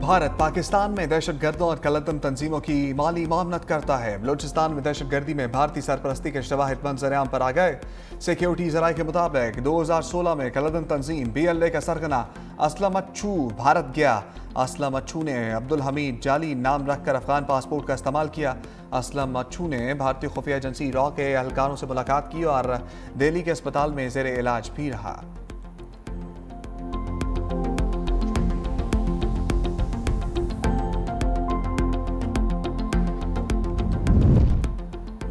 भारत पाकिस्तान में दहशतगर्दों और कलतम तंजीमों की माली मामनत करता है। बलूचिस्तान में दहशतगर्दी में भारतीय सरपरस्ती के शवाहिद मंजर-ए-आम पर आ गए। सिक्योरिटी जराये के मुताबिक 2016 में कलतम तंजीम BLA का सरगना असलम अच्छू भारत गया। असलम अच्छू ने अब्दुल हमीद जाली नाम रखकर अफगान पासपोर्ट का इस्तेमाल किया। असलम अच्छू ने भारतीय खुफिया एजेंसी रॉ के एहलकारों से मुलाकात की और दिल्ली के अस्पताल में जेर इलाज भी रहा।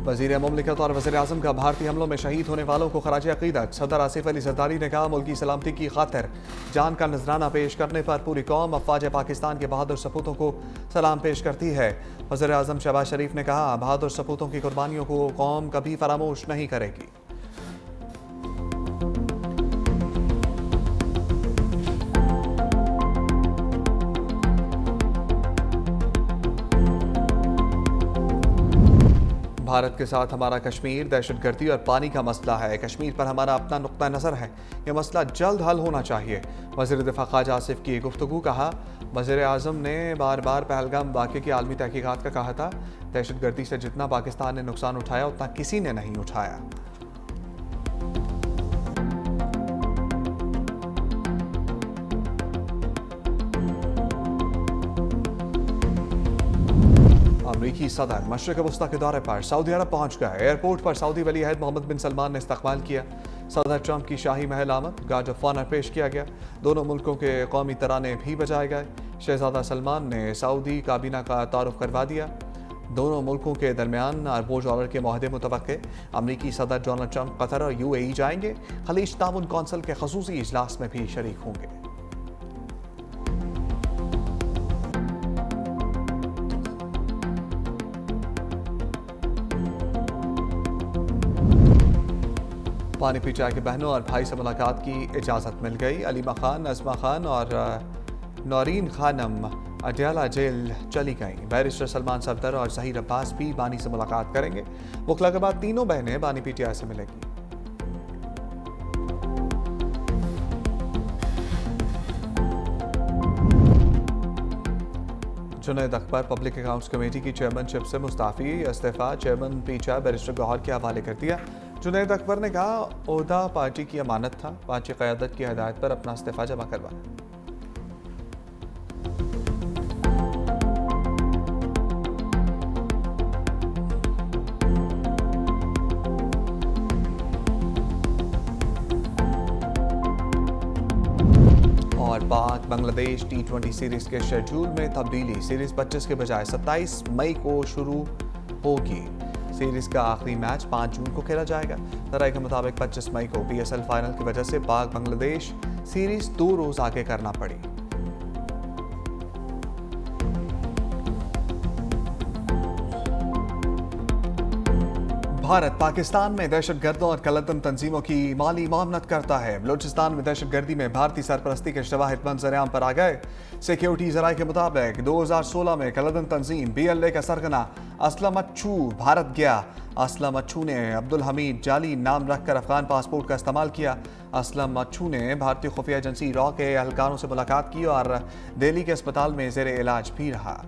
वज़ीर मुमलिकत और वज़ीर आज़म का भारतीय हमलों में शहीद होने वालों को खराज अक़ीदत। सदर आसिफ अली ज़रदारी ने कहा, मुल्क की सलामती की खातिर जान का नजराना पेश करने पर पूरी कौम अफ़वाज पाकिस्तान के बहादुर सपूतों को सलाम पेश करती है। वज़ीर आज़म शहबाज शरीफ ने कहा, बहादुर सपूतों की कुर्बानियों को कौम कभी फरामोश नहीं करेगी। भारत के साथ हमारा कश्मीर दहशतगर्दी और पानी का मसला है। कश्मीर पर हमारा अपना नुक्ता नज़र है। यह मसला जल्द हल होना चाहिए। वज़ीर दिफ़ा ख्वाजा आसिफ की गुफ्तगू। कहा, वज़ीर आज़म ने बार बार पहलगाम वाक़े की आलमी तहकीकात का कहा था। दहशतगर्दी से जितना पाकिस्तान ने नुकसान उठाया उतना किसी ने नहीं उठाया। अमरीकी सदर मशरिक़ वस्ता के दौरे पर सऊदी अरब पहुंच गए। एयरपोर्ट पर सऊदी वली अहद मोहम्मद बिन सलमान ने इस्तकबाल किया। सदर ट्रंप की शाही महल आमद गार्ड ऑफ ऑनर पेश किया गया। दोनों मुल्कों के कौमी तराने भी बजाए गए। शहजादा सलमान ने सऊदी काबीना का तारुफ करवा दिया। दोनों मुल्कों के दरमियान अरबों डॉलर के मुआहदे मुतवक्के। अमरीकी सदर डोनाल्ड ट्रंप कतर और UAE जाएंगे। खलीज ताउन कौंसिल के खसूसी इजलास में भी शरीक होंगे। पानी पी चाय के बहनों और भाई से मुलाकात की इजाज़त मिल गई। अलीमा खान, नज़मा खान और नौरीन खानम अडयाला जेल चली गईं। बैरिस्टर सलमान सफदर और ज़हीर अब्बास भी बानी से मुलाकात करेंगे। वकला के बाद तीनों बहनें बानी PTI से मिलेंगी। Junaid Akbar public accounts committee की चेयरमैनशिप से मुस्ताफ़ी। इस्तीफ़ा चेयरमैन PTI बैरिस्टर गौहर के हवाले कर दिया। जुनैद अकबर ने कहा, ओहदा पार्टी की अमानत था। पार्टी क़यादत की हिदायत पर अपना इस्तीफ़ा जमा करवाया। और पाक बांग्लादेश T20 सीरीज के शेड्यूल में तब्दीली। सीरीज 25 के बजाय 27 मई को शुरू होगी। सीरीज का आखिरी मैच 5 जून को खेला जाएगा। तराई के मुताबिक 25 मई को PSL फाइनल की वजह से पाक बांग्लादेश सीरीज 2 रोज आगे करना पड़ी। भारत पाकिस्तान में दहशतगर्दों और कलतम तंजीमों की माली मामनत करता है। बलूचिस्तान में दहशतगर्दी में भारतीय सरपरस्ती के शवाहिद मंजर-ए-आम पर आ गए। सिक्योरिटी जराये के मुताबिक 2016 में कलतम तंजीम BLA का सरगना असलम अच्छू भारत गया। असलम अच्छू ने अब्दुल हमीद जाली नाम रखकर अफगान पासपोर्ट का इस्तेमाल किया। असलम अच्छू ने भारतीय खुफिया एजेंसी रॉ के एहलकारों से मुलाकात की और दिल्ली के अस्पताल में जेर इलाज भी रहा।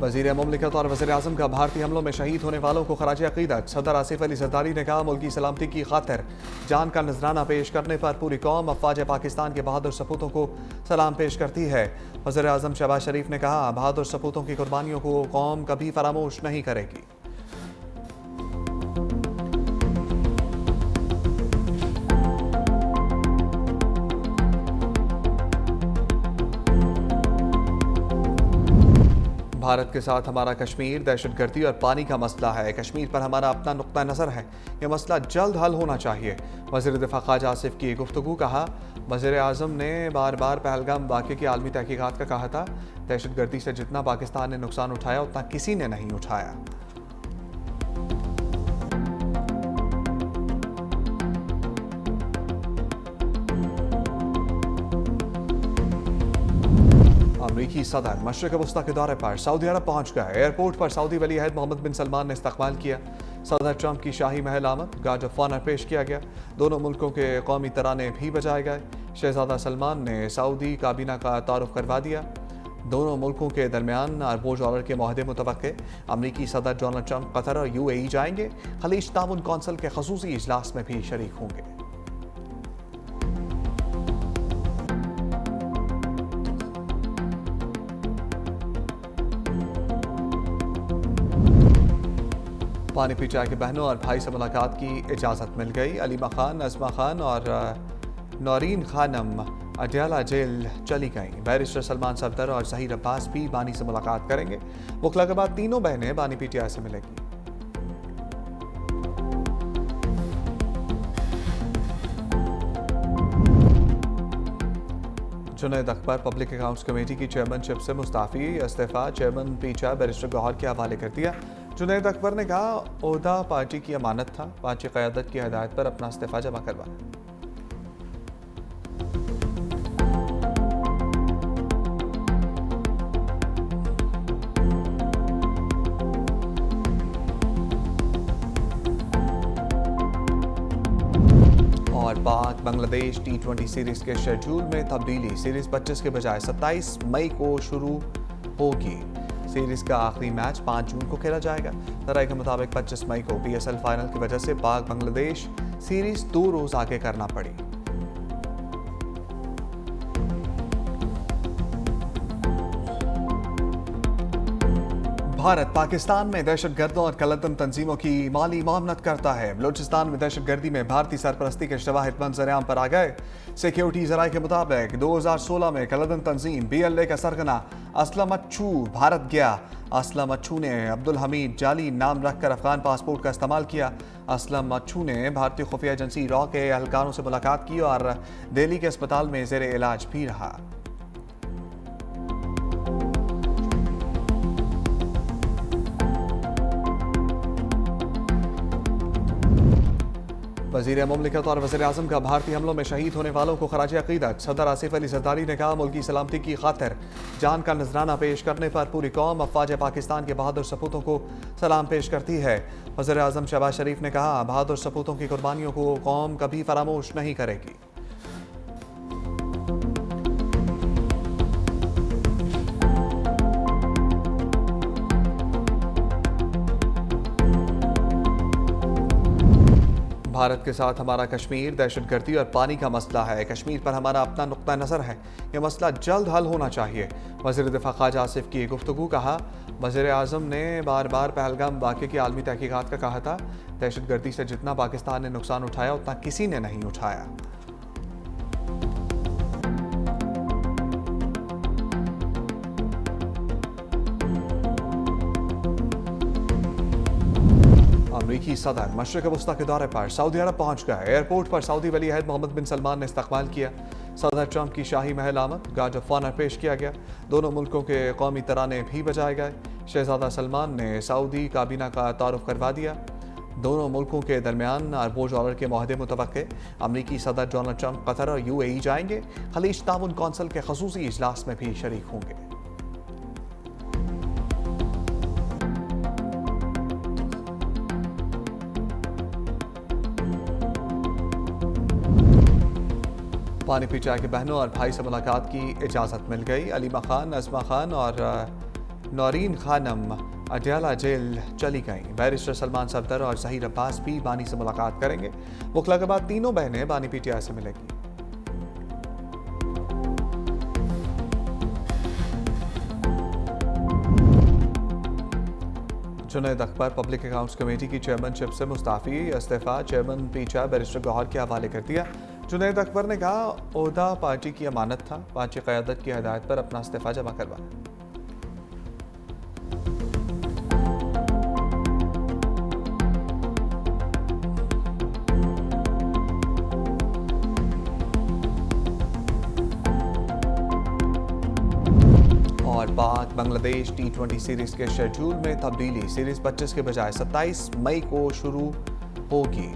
वज़ीर मुमलिकत और वज़ीर आज़म का भारतीय हमलों में शहीद होने वालों को खराज अक़ीदत। सदर आसिफ अली ज़रदारी ने कहा, मुल्क की सलामती की खातिर जान का नजराना पेश करने पर पूरी कौम अफ़वाज पाकिस्तान के बहादुर सपूतों को सलाम पेश करती है। वज़ीर आज़म शहबाज शरीफ ने कहा, बहादुर सपूतों की कुर्बानियों को कौम कभी फरामोश नहीं करेगी। भारत के साथ हमारा कश्मीर दहशतगर्दी और पानी का मसला है। कश्मीर पर हमारा अपना नुक्ता नज़र है। यह मसला जल्द हल होना चाहिए। वज़ीर दिफ़ा ख्वाजा आसिफ की गुफ्तगू। कहा, वज़ीर आज़म ने बार बार पहलगाम वाक़े की आलमी तहकीकात का कहा था। दहशतगर्दी से जितना पाकिस्तान ने नुकसान उठाया उतना किसी ने नहीं उठाया। अमरीकी सदर मशरिक़ वस्ता के दौरे पर सऊदी अरब पहुंच गए। एयरपोर्ट पर सऊदी वली अहद मोहम्मद बिन सलमान ने इस्तकबाल किया। सदर ट्रंप की शाही महल आमद, गार्ड ऑफ ऑनर पेश किया गया। दोनों मुल्कों के कौमी तराने भी बजाए गए। शहजादा सलमान ने सऊदी काबीना का तारुफ करवा दिया। दोनों मुल्कों के दरमियान अरबों डॉलर के मुआहदे मुतवक्के। अमरीकी सदर डोनाल्ड ट्रंप कतर और UAE जाएंगे। खलीज ताउन कौंसिल के खसूसी इजलास में भी शरीक होंगे। पानी पी चाय के बहनों और भाई से मुलाकात की इजाज़त मिल गई। अलीमा खान, अज़मा खान और नौरीन खानम अडयाला जेल चली गईं। बैरिस्टर सलमान सफदर और ज़हीर अब्बास भी बानी से मुलाकात करेंगे। वकला के बाद तीनों बहनें बानी PTI से मिलेंगी। Junaid Akbar public accounts committee की चेयरमैनशिप से मुस्ताफ़ी, इस्तीफ़ा चेयरमैन PTI बैरिस्टर गौहर के हवाले कर दिया। जुनैद अकबर ने कहा, ओहदा पार्टी की अमानत था, पार्टी क़यादत की हिदायत पर अपना इस्तीफ़ा जमा करवाया। और पाक बांग्लादेश T20 सीरीज के शेड्यूल में तब्दीली, सीरीज 25 के बजाय 27 मई को शुरू होगी। सीरीज का आखिरी मैच 5 जून को खेला जाएगा। तराई के मुताबिक 25 मई को PSL फाइनल की वजह से पाक बांग्लादेश सीरीज 2 रोज आगे करना पड़ी। भारत पाकिस्तान में दहशतगर्दों और कलतम तंजीमों की माली मामनत करता है। बलूचिस्तान में दहशतगर्दी में भारतीय सरपरस्ती के शवाहिद मंजर-ए-आम पर आ गए। सिक्योरिटी ज़राए के मुताबिक 2016 में कलतम तंजीम BLA का सरगना असलम अच्छू भारत गया। असलम अच्छू ने अब्दुल हमीद जाली नाम रखकर अफगान पासपोर्ट का इस्तेमाल किया। असलम अच्छू ने भारतीय खुफिया एजेंसी रॉ के एहलकारों से मुलाकात की और दिल्ली के अस्पताल में ज़ेर इलाज भी रहा। वज़ीर मुमलिकत और वज़ीर आज़म का भारतीय हमलों में शहीद होने वालों को खराज अक़ीदत। सदर आसिफ अली ज़रदारी ने कहा, मुल्क की सलामती की खातिर जान का नजराना पेश करने पर पूरी कौम अफ़वाज पाकिस्तान के बहादुर सपूतों को सलाम पेश करती है। वज़ीर आज़म शहबाज शरीफ ने कहा, बहादुर सपूतों की कुर्बानियों को कौम कभी फरामोश नहीं करेगी। भारत के साथ हमारा कश्मीर दहशतगर्दी और पानी का मसला है। कश्मीर पर हमारा अपना नुक्ता नज़र है। यह मसला जल्द हल होना चाहिए। वज़ीर दिफ़ा ख्वाजा आसिफ की गुफ्तगू। कहा, वज़ीर आज़म ने बार बार पहलगाम वाक़े की आलमी तहकीकात का कहा था। दहशतगर्दी से जितना पाकिस्तान ने नुकसान उठाया उतना किसी ने नहीं उठाया। अमरीकी सदर मशरिक़ वस्ता के दौरे पर सऊदी अरब पहुंच गए। एयरपोर्ट पर सऊदी वली अहद मोहम्मद बिन सलमान ने इस्तकबाल किया। सदर ट्रंप की शाही महल आमद, गार्ड ऑफ ऑनर पेश किया गया। दोनों मुल्कों के कौमी तराने भी बजाए गए। शहजादा सलमान ने सऊदी काबीना का तारुफ करवा दिया। दोनों मुल्कों के दरमियान अरबों डॉलर के मुआहदे मुतवक्के। अमरीकी सदर डोनाल्ड ट्रंप कतर और UAE जाएंगे। खलीज ताउन कौंसिल के खसूसी इजलास में भी शरीक होंगे। पानी पी चाय के बहनों और भाई से मुलाकात की इजाज़त मिल गई। अलीमा खान, अज़मा खान और नौरीन खानम अडयाला जेल चली गईं। बैरिस्टर सलमान सफदर और ज़हीर अब्बास भी बानी से मुलाकात करेंगे। वकला के बाद तीनों बहनें बानी PTI से मिलेंगी। Junaid Akbar public accounts committee की चेयरमैनशिप से मुस्ताफ़ी, इस्तीफ़ा चेयरमैन PTI बैरिस्टर गौहर के हवाले कर दिया। जुनैद अकबर ने कहा, ओहदा पार्टी की अमानत था, पार्टी क़यादत की हिदायत पर अपना इस्तीफ़ा जमा करवाया। और पाक बांग्लादेश T20 सीरीज के शेड्यूल में तब्दीली, सीरीज 25 के बजाय 27 मई को शुरू होगी।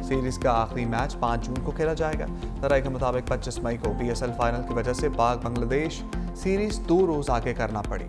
सीरीज का आखिरी मैच 5 जून को खेला जाएगा। तराई के मुताबिक 25 मई को PSL फाइनल की वजह से पाक बांग्लादेश सीरीज 2 रोज आगे करना पड़ी।